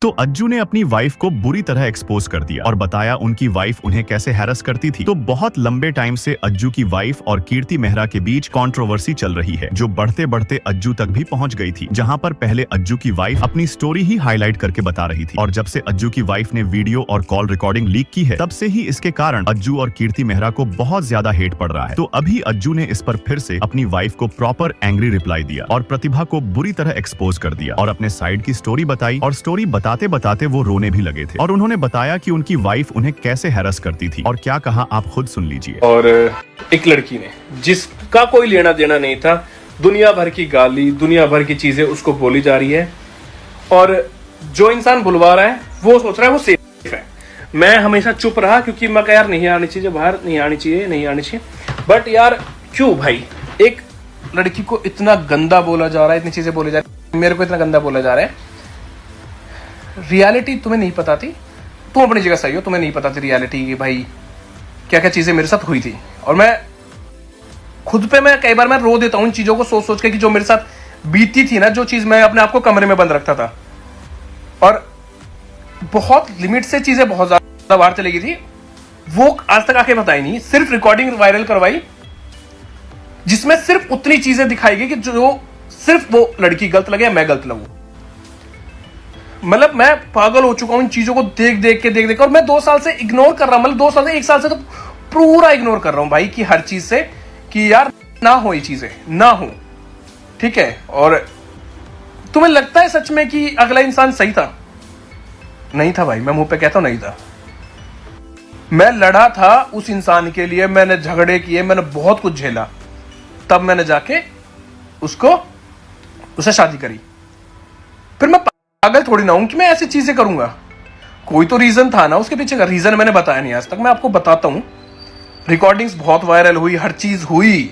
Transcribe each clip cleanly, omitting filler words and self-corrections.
तो अज्जू ने अपनी वाइफ को बुरी तरह एक्सपोज कर दिया और बताया उनकी वाइफ उन्हें कैसे हैरस करती थी। तो बहुत लंबे टाइम से अज्जू की वाइफ और कीर्ति मेहरा के बीच कंट्रोवर्सी चल रही है, जो बढ़ते बढ़ते अज्जू तक भी पहुंच गई थी, जहां पर पहले अज्जू की वाइफ अपनी स्टोरी ही हाईलाइट करके बता रही थी, और जब से अज्जू की वाइफ ने वीडियो और कॉल रिकॉर्डिंग लीक की है, तब से ही इसके कारण अज्जू और कीर्ति मेहरा को बहुत ज्यादा हेट पड़ रहा है। तो अभी अज्जू ने इस पर फिर से अपनी वाइफ को प्रॉपर एंग्री रिप्लाई दिया और प्रतिभा को बुरी तरह एक्सपोज कर दिया और अपने साइड की स्टोरी बताई, और स्टोरी बताते बताते वो रोने भी लगे थे। और उन्होंने बताया कि उनकी वाइफ उन्हें कैसे हैरस करती थी और क्या कहा, आप खुद सुन लीजिए। और एक लड़की ने, जिसका कोई लेना देना नहीं था, दुनिया भर की गाली, दुनिया भर की चीजें उसको बोली जा रही है, और जो इंसान बुलवा रहा है वो सोच रहा है वो सेफ है। मैं हमेशा चुप रहा क्योंकि मैं कहा यार नहीं आनी चाहिए, बाहर नहीं आनी चाहिए। बट यार क्यों भाई, एक लड़की को इतना गंदा बोला जा रहा है, इतनी चीजें बोली जा रही है, मेरे को इतना गंदा बोला जा रहा है। रियलिटी तुम्हें नहीं पता थी, तुम अपनी जगह सही हो, तुम्हें नहीं पता थी रियलिटी कि भाई क्या क्या चीजें मेरे साथ हुई थी। और मैं खुद पे मैं कई बार मैं रो देता हूँ इन चीजों को सोच सोच के कि जो मेरे साथ बीती थी ना, जो चीज मैं अपने आप को कमरे में बंद रखता था, और बहुत लिमिट से चीजें बहुत ज्यादा बाहर चली गई थी, वो आज तक आके बताई नहीं। सिर्फ रिकॉर्डिंग वायरल करवाई जिसमें सिर्फ उतनी चीजें दिखाई गई कि जो सिर्फ वो लड़की गलत लगे या मैं गलत लगूं। मतलब मैं पागल हो चुका हूं इन चीजों को देख देख के, और मैं 2 साल से इग्नोर कर रहा हूं, मतलब 2 साल से 1 साल से तो पूरा इग्नोर कर रहा हूं भाई, कि हर चीज से कि यार ना हो, ये चीजें ना हो, ठीक है। और तुम्हें लगता है सच में कि अगला इंसान सही था? नहीं था भाई, मैं मुंह पे कहता हूं नहीं था। मैं लड़ा था उस इंसान के लिए, मैंने झगड़े किए, मैंने बहुत कुछ झेला, तब मैंने जाके उससे शादी करी। फिर मैं पागल थोड़ी ना हूं कि मैं ऐसी चीजें करूंगा, कोई तो रीजन था ना उसके पीछे का। रीजन मैंने बताया नहीं आज तक, मैं आपको बताता हूं। रिकॉर्डिंग्स बहुत वायरल हुई, हर चीज हुई,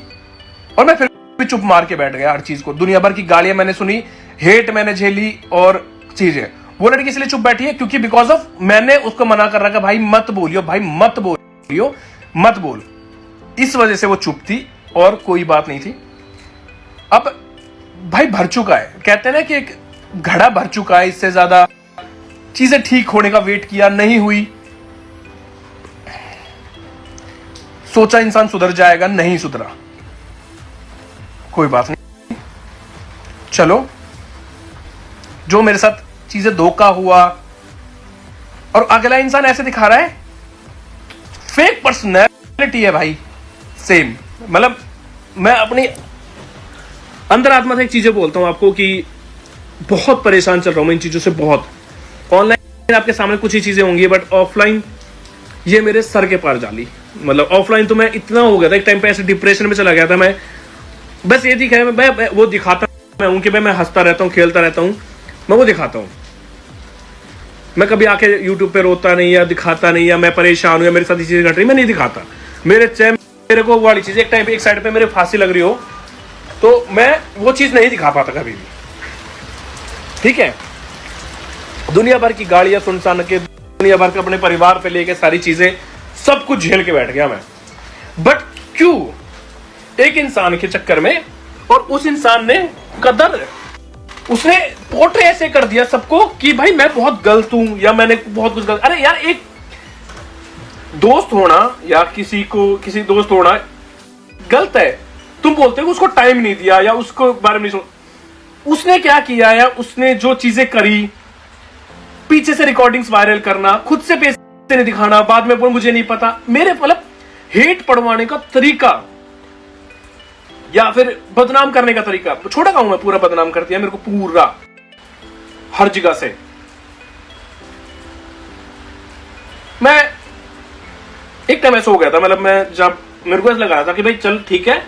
और मैं फिर भी चुप मार के बैठ गया हर चीज को। दुनिया भर की गालियां मैंने सुनी, हेट मैंने झेली, और चीजें। वो लड़की इसलिए चुप बैठी है क्योंकि बिकॉज ऑफ मैंने उसको मना कर रखा, भाई मत बोलियो, भाई मत बोलियो, मत बोल। इस वजह से वो चुप थी और कोई बात नहीं थी। अब भाई भर चुका है, कहते हैं ना कि एक घड़ा भर चुका है, इससे ज्यादा चीजें ठीक होने का वेट किया, नहीं हुई। सोचा इंसान सुधर जाएगा, नहीं सुधरा, कोई बात नहीं। चलो, जो मेरे साथ चीजें धोखा हुआ, और अगला इंसान ऐसे दिखा रहा है, फेक पर्सनैलिटी है भाई, सेम। मतलब मैं अपनी अंदर आत्मा से एक चीजें बोलता हूं आपको कि बहुत परेशान चल रहा हूं मैं इन चीजों से। बहुत ऑनलाइन आपके सामने कुछ ही चीजें होंगी, बट ऑफलाइन ये मेरे सर के पार जाली। मतलब ऑफलाइन तो मैं इतना हो गया था, एक टाइम पे ऐसे डिप्रेशन में चला गया था मैं। बस ये दिखाया, मैं वो दिखाता मैं हूं कि मैं हंसता रहता हूं, खेलता रहता हूं, मैं वो दिखाता हूं। मैं कभी आके यूट्यूब पे रोता नहीं, या दिखाता नहीं, या मैं परेशान हूं, या मेरे साथ ये चीजें घट रही, मैं नहीं दिखाता। मेरे को वाली चीज, एक टाइम पे एक साइड पे मेरे फांसी लग रही हो तो मैं वो चीज नहीं दिखा पाता कभी भी, ठीक है। दुनिया भर की गाड़ियां सुनसान के, दुनिया भर के अपने परिवार पे लेके सारी चीजें, सब कुछ झेल के बैठ गया मैं। बट क्यों? एक इंसान के चक्कर में, और उस इंसान ने कदर, उसने पोर्ट्रे ऐसे कर दिया सबको कि भाई मैं बहुत गलत हूं, या मैंने बहुत कुछ गलत। अरे यार, एक दोस्त होना या किसी दोस्त होना गलत है, तुम बोलते हो उसको टाइम नहीं दिया, या उसको बारे में नहीं सुन। उसने क्या किया, या उसने जो चीजें करी, पीछे से रिकॉर्डिंग्स वायरल करना, खुद से पैसे नहीं दिखाना, बाद में बोल मुझे नहीं पता, मेरे मतलब हेट पड़वाने का तरीका, या फिर बदनाम करने का तरीका। छोटा कहूं मैं, पूरा बदनाम कर दिया मेरे को, पूरा हर जगह से। मैं एक टाइम ऐसा हो गया था, मतलब मैं जब मेरे को ऐसा लग रहा था कि भाई चल ठीक है,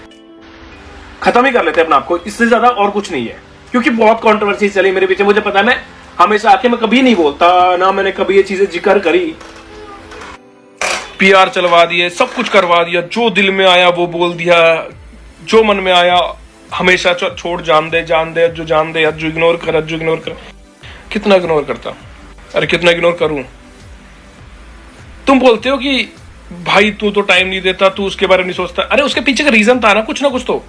खत्म ही कर लेते हैं अपने आप को, इससे ज्यादा और कुछ नहीं है। क्योंकि बहुत कंट्रोवर्सी चली मेरे पीछे, मुझे पता है, मैं हमेशा आके मैं कभी नहीं बोलता ना, मैंने कभी ये चीजें जिक्र करी। पीआर चलवा दिए, सब कुछ करवा दिया, जो दिल में आया वो बोल दिया, जो मन में आया हमेशा छोड़, जान दे, जो जान दे, जो इग्नोर कर। कितना इग्नोर करता, अरे कितना इग्नोर करूं। तुम बोलते हो कि भाई तू तो टाइम नहीं देता, तू उसके बारे में नहीं सोचता। अरे उसके पीछे का रीजन था ना कुछ तो।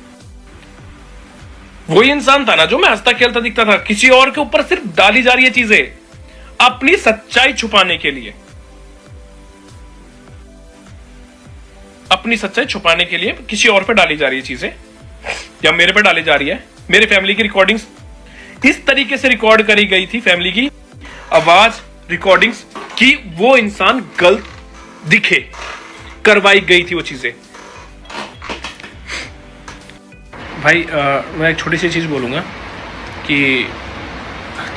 वही इंसान था ना जो मैं हंसता खेलता दिखता था, किसी और के ऊपर सिर्फ डाली जा रही है चीजें। अपनी सच्चाई छुपाने के लिए, अपनी सच्चाई छुपाने के लिए किसी और पे डाली जा रही है चीजें, या मेरे पे डाली जा रही है। मेरे फैमिली की रिकॉर्डिंग्स इस तरीके से रिकॉर्ड करी गई थी, फैमिली की आवाज रिकॉर्डिंग्स, कि वो इंसान गलत दिखे, करवाई गई थी वो चीजें। भाई मैं एक छोटी सी चीज बोलूंगा कि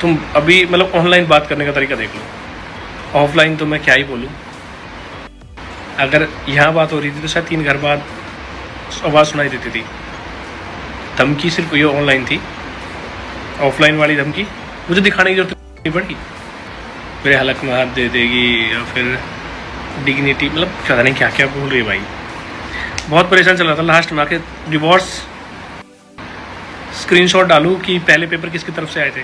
तुम अभी मतलब ऑनलाइन बात करने का तरीका देख लो, ऑफलाइन तो मैं क्या ही बोलूं। अगर यहाँ बात हो रही थी तो शायद 3 घर बाद आवाज़ सुनाई देती थी। धमकी सिर्फ ये ऑनलाइन थी, ऑफलाइन वाली धमकी मुझे दिखाने की जरूरत नहीं पड़ी। मेरे हलक में हाथ दे देगी या फिर डिग्निटी, मतलब पता नहीं क्या क्या बोल रही है भाई। बहुत परेशान चल रहा था, लास्ट में आके डिवोर्स स्क्रीनशॉट डालूं कि पहले पेपर किसकी तरफ से आए थे,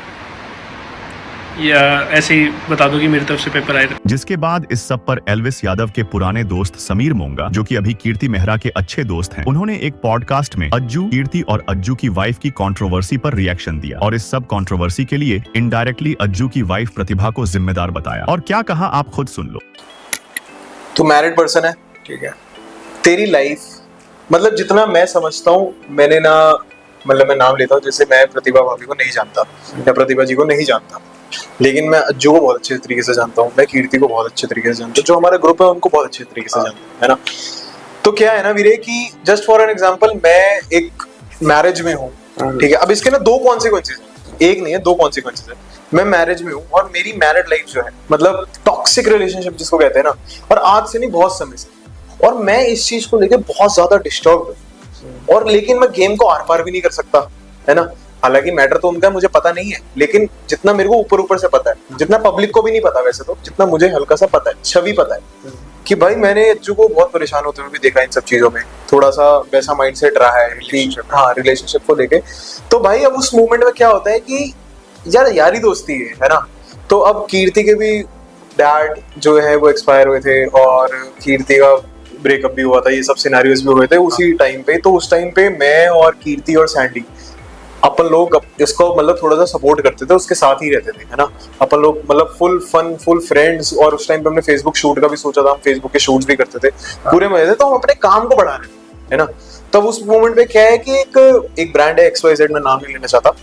या ऐसे ही बता दो कि मेरी तरफ से पेपर आए थे। जिसके बाद इस सब पर एल्विस यादव के पुराने दोस्त समीर मोंगा, जो कि अभी कीर्ति मेहरा के अच्छे दोस्त हैं, उन्होंने एक पॉडकास्ट में अज्जू, कीर्ति और अज्जू की वाइफ की कंट्रोवर्सी पर रिएक्शन दिया और इस सब कंट्रोवर्सी के लिए इनडायरेक्टली अज्जू की वाइफ प्रतिभा को जिम्मेदार बताया। और क्या कहा आप खुद सुन लो। तू मैरिड पर्सन है, ठीक है, तेरी लाइफ मतलब जितना मैं समझता हूँ, मैंने ना मतलब मैं नाम लेता हूँ, जैसे मैं प्रतिभा भाभी को नहीं जानता या प्रतिभा जी को नहीं जानता, लेकिन मैं अज्जू को बहुत अच्छे तरीके से जानता हूँ, मैं कीर्ति को बहुत अच्छे तरीके से जानता हूँ, जो हमारा ग्रुप है उनको बहुत अच्छे तरीके से जानता हूँ, है ना। तो क्या है ना वीरे कि जस्ट फॉर एन एग्जांपल, मैं एक मैरिज में हूँ, ठीक है। अब इसके ना 2 कॉन्सिक्वेंसेज, एक नहीं है 2 कॉन्सिक्वेंसेज है। मैं मैरिज में हूँ और मेरी मैरिड लाइफ जो है मतलब टॉक्सिक रिलेशनशिप जिसको कहते हैं ना, और आज से नहीं बहुत समय से, और मैं इस चीज को लेके बहुत ज्यादा डिस्टर्ब हूँ, और लेकिन मैं गेम को आर पार भी नहीं कर सकता, है ना। हालांकि मैटर तो उनका मुझे पता नहीं है, लेकिन जितना मेरे को ऊपर ऊपर से पता है, जितना पब्लिक को भी नहीं पता वैसे तो, जितना मुझे हल्का सा पता है, छवि पता है कि भाई मैंने अज्जू को बहुत परेशान होते हुए भी देखा इन सब चीजों में, थोड़ा सा वैसा माइंडसेट रहा है कि हाँ रिलेशनशिप को लेके। तो भाई अब उस मोमेंट में क्या होता है कि यार यारी दोस्ती है ना। तो अब कीर्ति के भी डैड जो है वो एक्सपायर हुए थे और कीर्ति का ब्रेकअप भी हुआ था, ये सब सिनेरियोस भी हुए थे उसी टाइम पे। तो उस टाइम पे मैं और कीर्ति और सैंडी अपन लोग इसको मतलब थोड़ा सा सपोर्ट करते थे, उसके साथ ही रहते थे, है ना। अपन लोग मतलब फुल फन, फुल फ्रेंड्स, और उस टाइम पे हमने फेसबुक शूट का भी सोचा था, हम फेसबुक के शूट्स भी करते थे, पूरे मजे थे। तो हम अपने काम को बढ़ा रहे थे, है ना। तब उस मोमेंट पे क्या है कि एक ब्रांड है XYZ, मैं नाम नहीं लेना चाहता,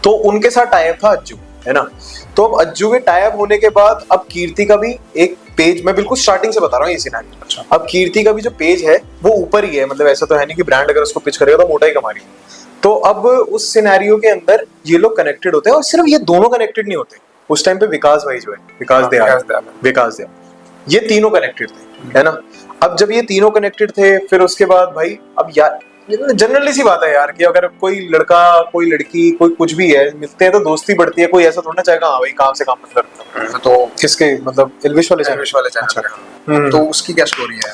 तो उनके साथ टाई अप था अज्जू, है ना। तो अब अज्जू के टाई अप होने के बाद अब कीर्ति का भी एक पेज, मैं बिल्कुल स्टार्टिंग से बता रहा हूँ ये सिनेरियो। अब कीर्ति का भी जो पेज है वो ऊपर ही है, मतलब ऐसा तो है नहीं कि ब्रांड अगर उसको पिच करेगा तो मोटा ही कमा रही है। तो अब उस सिनेरियो के अंदर ये लोग कनेक्टेड होते हैं, और सिर्फ ये दोनों कनेक्टेड नहीं होते। उस टाइम पे विकास भाई जो है, विकास दयाल, ये तीनों कनेक्टेड थे, है ना। अब जब ये तीनों कनेक्टेड थे, फिर उसके बाद भाई अब यार जनरली सी बात है यार कि अगर कोई लड़का कोई लड़की कोई कुछ भी है मिलते हैं तो दोस्ती बढ़ती है। कोई ऐसा थोड़ा ना चाहेगा हाँ भाई काम से काम मतलब। तो किसके मतलब एल्विश वाले चैनल, तो उसकी क्या स्टोरी है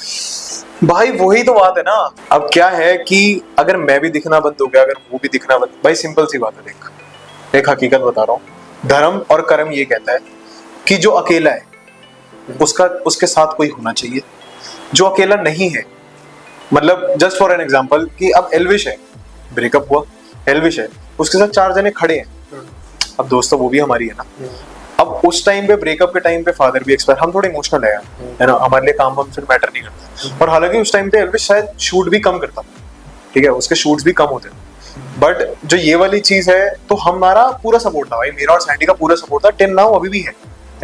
भाई? वही तो बात है ना। अब क्या है कि अगर मैं भी दिखना बंद हो गया, अगर वो भी दिखना बंद, भाई सिंपल सी बात है, देख एक हकीकत बता रहा हूँ। धर्म और कर्म ये कहता है कि जो अकेला है उसके साथ कोई होना चाहिए, जो अकेला नहीं है। मतलब जस्ट फॉर एन एग्जांपल कि अब एल्विश है, ब्रेकअप हुआ, एल्विश है, उसके साथ 4 जने खड़े हैं। अब दोस्तों वो भी हमारी है ना। अब उस टाइम पे ब्रेकअप के टाइम पे फादर भी एक्सपायर, हम थोड़े इमोशनल है ना, हमारे लिए काम फिर मैटर नहीं करता। और हालांकि उस टाइम पे एल्विश शायद शूट भी कम करता, ठीक है, उसके शूट्स भी कम होते थे। बट जो ये वाली चीज है तो हमारा पूरा सपोर्ट था भाई, मेरा और सैंडी का पूरा सपोर्ट था। टिल नाउ अभी भी है,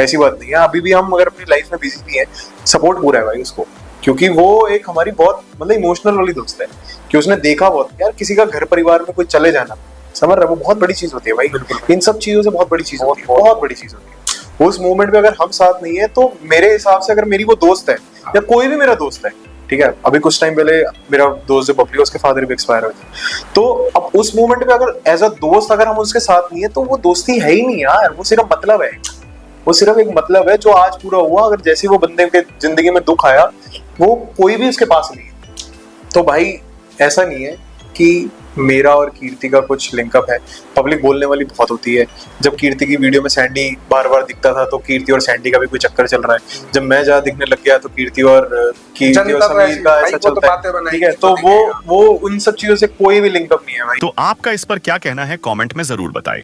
ऐसी बात नहीं है, अभी भी हम अगर अपनी लाइफ में बिजी भी है, सपोर्ट पूरा है भाई उसको, क्योंकि वो एक हमारी बहुत मतलब इमोशनल वाली दोस्त है कि उसने देखा बहुत यार किसी का घर परिवार में कोई चले जाना, समझ रहा है, वो बहुत बड़ी चीज होती है भाई। इन सब चीजों से बहुत बड़ी चीज होती है, बहुत बड़ी चीज होती है। उस मोमेंट पे अगर हम साथ नहीं है तो मेरे हिसाब से अगर मेरी वो दोस्त है या कोई भी मेरा दोस्त है, ठीक है, अभी कुछ टाइम पहले मेरा दोस्त जो बबली, उसके फादर भी एक्सपायर हुए थे, तो अब उस मोमेंट पे अगर एज अ दोस्त अगर हम उसके साथ नहीं है तो वो दोस्ती है ही नहीं यार, वो सिर्फ मतलब है, वो सिर्फ एक मतलब है जो आज पूरा हुआ। अगर जैसे वो बंदे के जिंदगी में दुख आया वो कोई भी उसके पास नहीं है। तो भाई ऐसा नहीं है कि मेरा और कीर्ति का कुछ लिंकअप है, पब्लिक बोलने वाली बहुत होती है। जब कीर्ति की वीडियो में सैंडी बार बार दिखता था तो कीर्ति और सैंडी का भी कोई चक्कर चल रहा है। जब मैं ज्यादा दिखने लग गया तो कीर्ति और समीर का ऐसा चलता है, ठीक है। तो वो उन सब चीजों से कोई भी लिंकअप नहीं है भाई। तो आपका इस पर क्या कहना है कमेंट में जरूर बताएं।